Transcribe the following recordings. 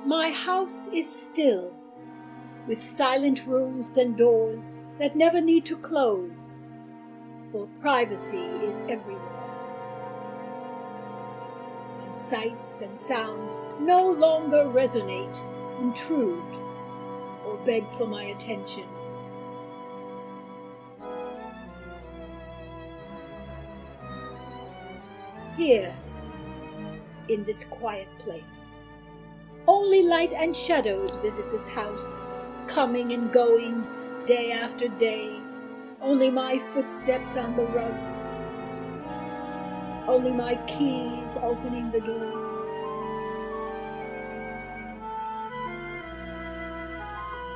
My house is still, with silent rooms and doors that never need to close, for privacy is everywhere. And sights and sounds no longer resonate, intrude, or beg for my attention. Here, in this quiet place, only light and shadows visit this house, coming and going, day after day. Only my footsteps on the rug. Only my keys opening the door.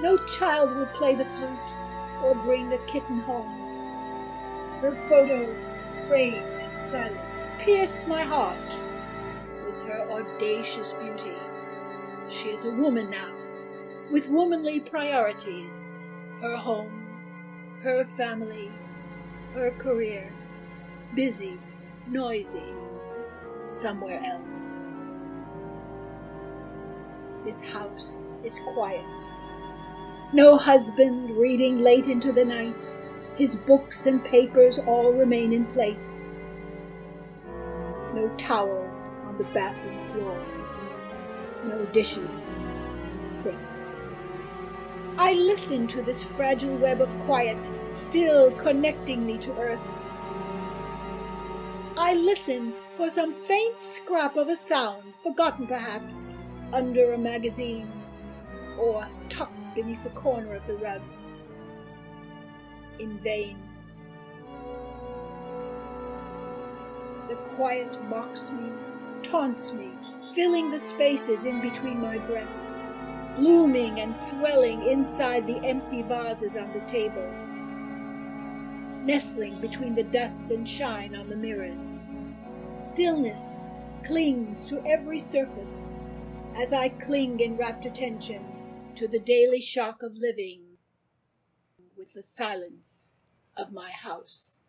No child will play the flute or bring a kitten home. Her photos, framed and silent, pierce my heart with her audacious beauty. She is a woman now, with womanly priorities, her home, her family, her career, busy, noisy, somewhere else. This house is quiet. No husband reading late into the night. His books and papers all remain in place. No towels on the bathroom floor. No dishes in the sink. I listen to this fragile web of quiet, still connecting me to earth. I listen for some faint scrap of a sound, forgotten perhaps, under a magazine, or tucked beneath the corner of the rug. In vain. The quiet mocks me, taunts me, filling the spaces in between my breath, looming and swelling inside the empty vases on the table, nestling between the dust and shine on the mirrors. Stillness clings to every surface as I cling in rapt attention to the daily shock of living with the silence of my house.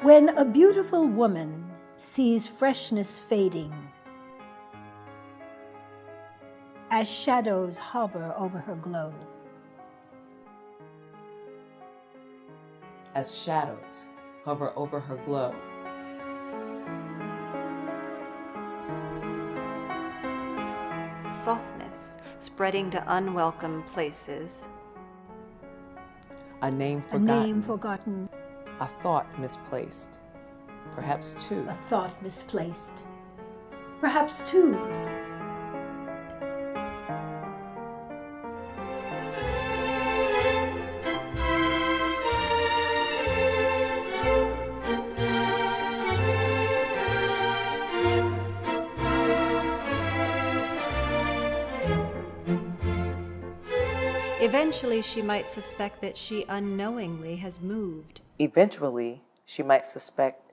When a beautiful woman sees freshness fading, as shadows hover over her glow, as shadows hover over her glow, softness spreading to unwelcome places, a name forgotten, a thought misplaced, perhaps two. A thought misplaced, perhaps two. Eventually, she might suspect that she unknowingly has moved. Eventually, she might suspect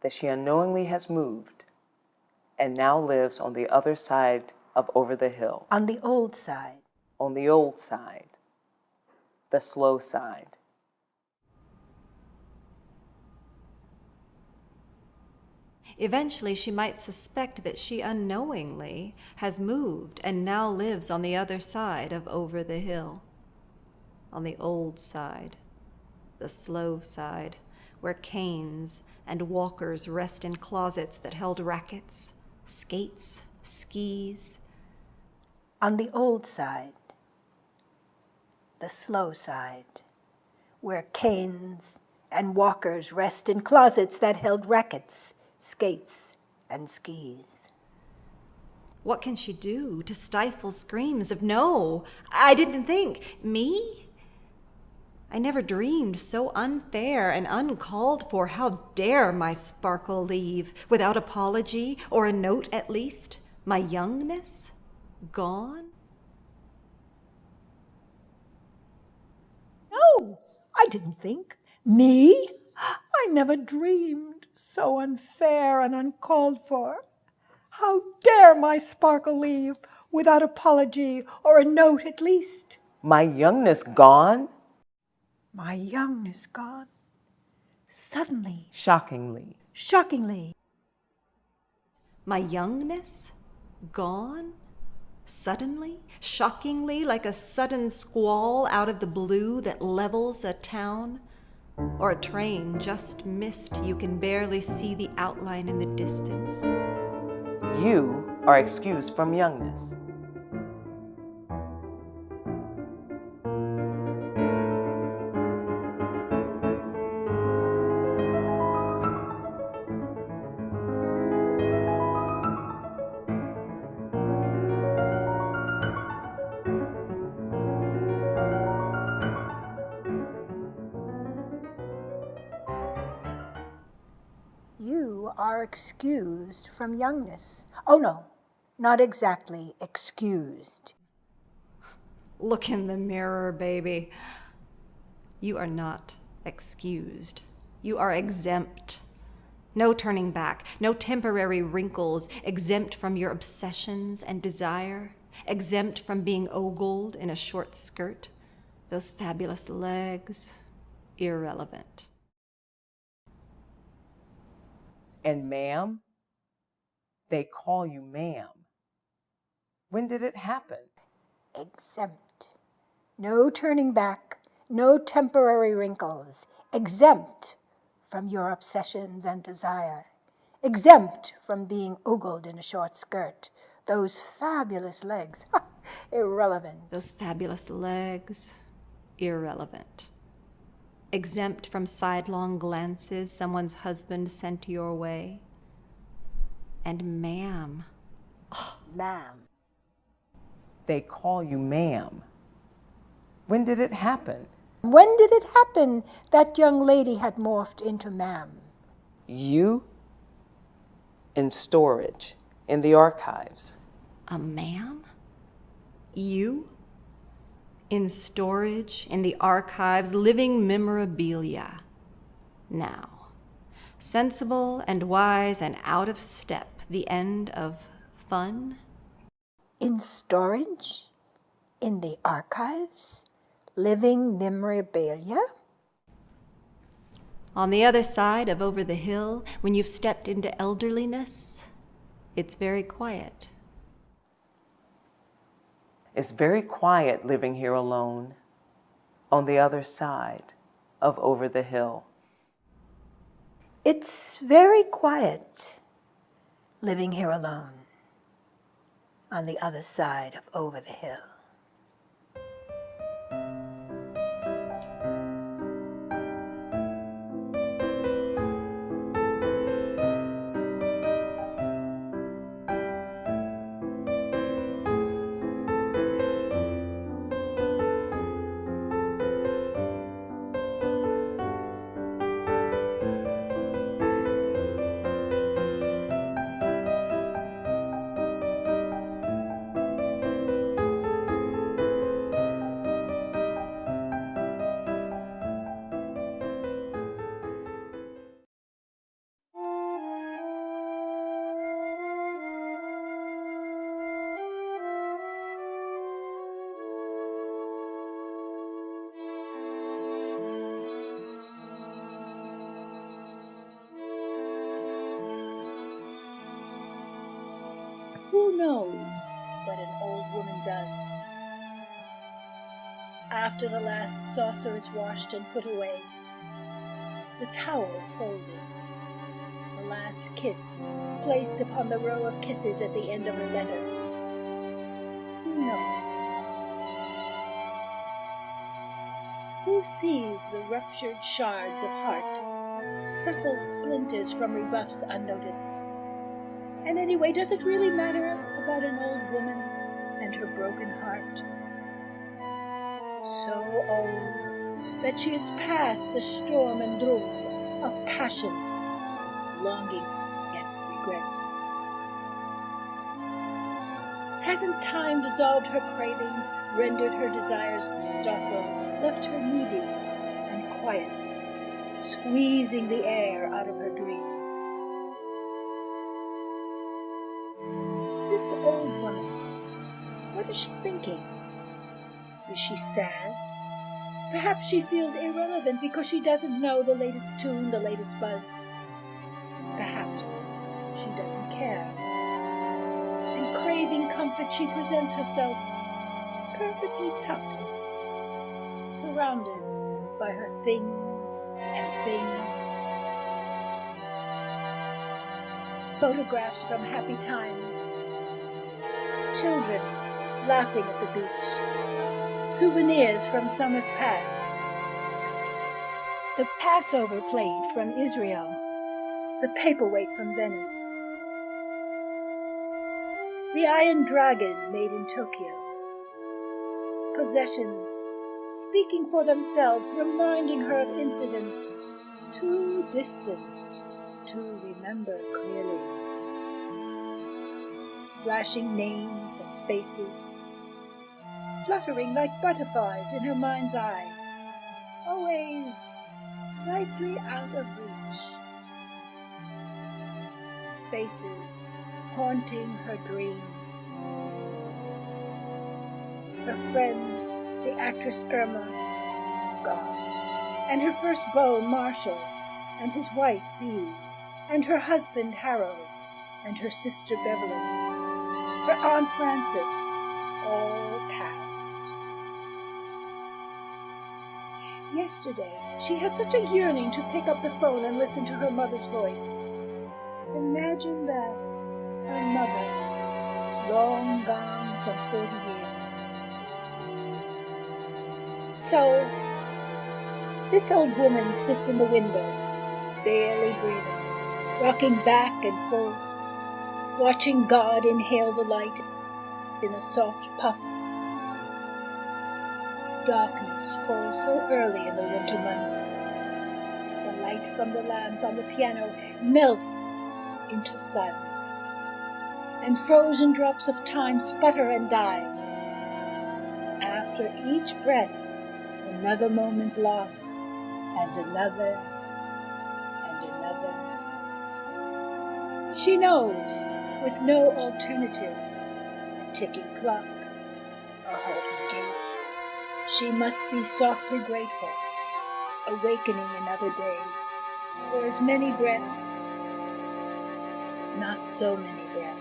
that she unknowingly has moved and now lives on the other side of over the hill. On the old side. On the old side. The slow side. Eventually, she might suspect that she unknowingly has moved and now lives on the other side of over the hill. On the old side, the slow side, where canes and walkers rest in closets that held rackets, skates, skis. On the old side, the slow side, where canes and walkers rest in closets that held rackets, skates, and skis. What can she do to stifle screams of no? I didn't think. Me? I never dreamed so unfair and uncalled for. How dare my sparkle leave, without apology or a note at least? My youngness gone? No, I didn't think. Me? I never dreamed so unfair and uncalled for. How dare my sparkle leave, without apology or a note at least? My youngness gone? My youngness gone. Suddenly. Shockingly. Shockingly. My youngness gone? Suddenly? Shockingly, like a sudden squall out of the blue that levels a town? Or a train just missed, you can barely see the outline in the distance. You are excused from youngness. You are excused from youngness. Oh no, not exactly excused. Look in the mirror, baby. You are not excused. You are exempt. No turning back, no temporary wrinkles, exempt from your obsessions and desire, exempt from being ogled in a short skirt. Those fabulous legs, irrelevant. And ma'am, they call you ma'am. When did it happen? Exempt. No turning back, no temporary wrinkles. Exempt from your obsessions and desire. Exempt from being ogled in a short skirt. Those fabulous legs, irrelevant. Those fabulous legs, irrelevant. Exempt from sidelong glances someone's husband sent your way. And ma'am. Oh, ma'am. They call you ma'am. When did it happen? When did it happen that young lady had morphed into ma'am? You? In storage, in the archives. A ma'am? You? In storage, in the archives, living memorabilia. Now, sensible and wise and out of step, the end of fun? In storage? In the archives? Living memorabilia? On the other side of over the hill, when you've stepped into elderliness, it's very quiet. It's very quiet living here alone, on the other side of over the hill. It's very quiet living here alone, on the other side of over the hill. knows what an old woman does? After the last saucer is washed and put away, the towel folded, the last kiss placed upon the row of kisses at the end of a letter, who knows? Who sees the ruptured shards of heart, subtle splinters from rebuffs unnoticed? And anyway, does it really matter about an old woman and her broken heart? So old that she is past the storm and drum of passions, longing and regret. Hasn't time dissolved her cravings, rendered her desires docile, left her needy and quiet, squeezing the air out of her dreams? This old woman, what is she thinking? Is she sad? Perhaps she feels irrelevant because she doesn't know the latest tune, the latest buzz. Perhaps she doesn't care. And craving comfort, she presents herself perfectly tucked, surrounded by her things and things. Photographs from happy times. Children laughing at the beach. Souvenirs from summer's past. The Passover plate from Israel. The paperweight from Venice. The iron dragon made in Tokyo. Possessions, speaking for themselves, reminding her of incidents too distant to remember clearly. Flashing names and faces, fluttering like butterflies in her mind's eye, always slightly out of reach. Faces haunting her dreams. Her friend, the actress Irma, gone, and her first beau, Marshall, and his wife, Bee, and her husband, Harold, and her sister, Beverly, her Aunt Frances, all past. Yesterday, she had such a yearning to pick up the phone and listen to her mother's voice. Imagine that, her mother, long gone some 40 years. So, this old woman sits in the window, barely breathing, rocking back and forth, watching God inhale the light in a soft puff. Darkness falls so early in the winter months. The light from the lamp on the piano melts into silence, and frozen drops of time sputter and die. After each breath, another moment lost, and another, and another. She knows, with no alternatives, a ticking clock, a halting gate, she must be softly grateful, awakening another day, for as many breaths, not so many breaths.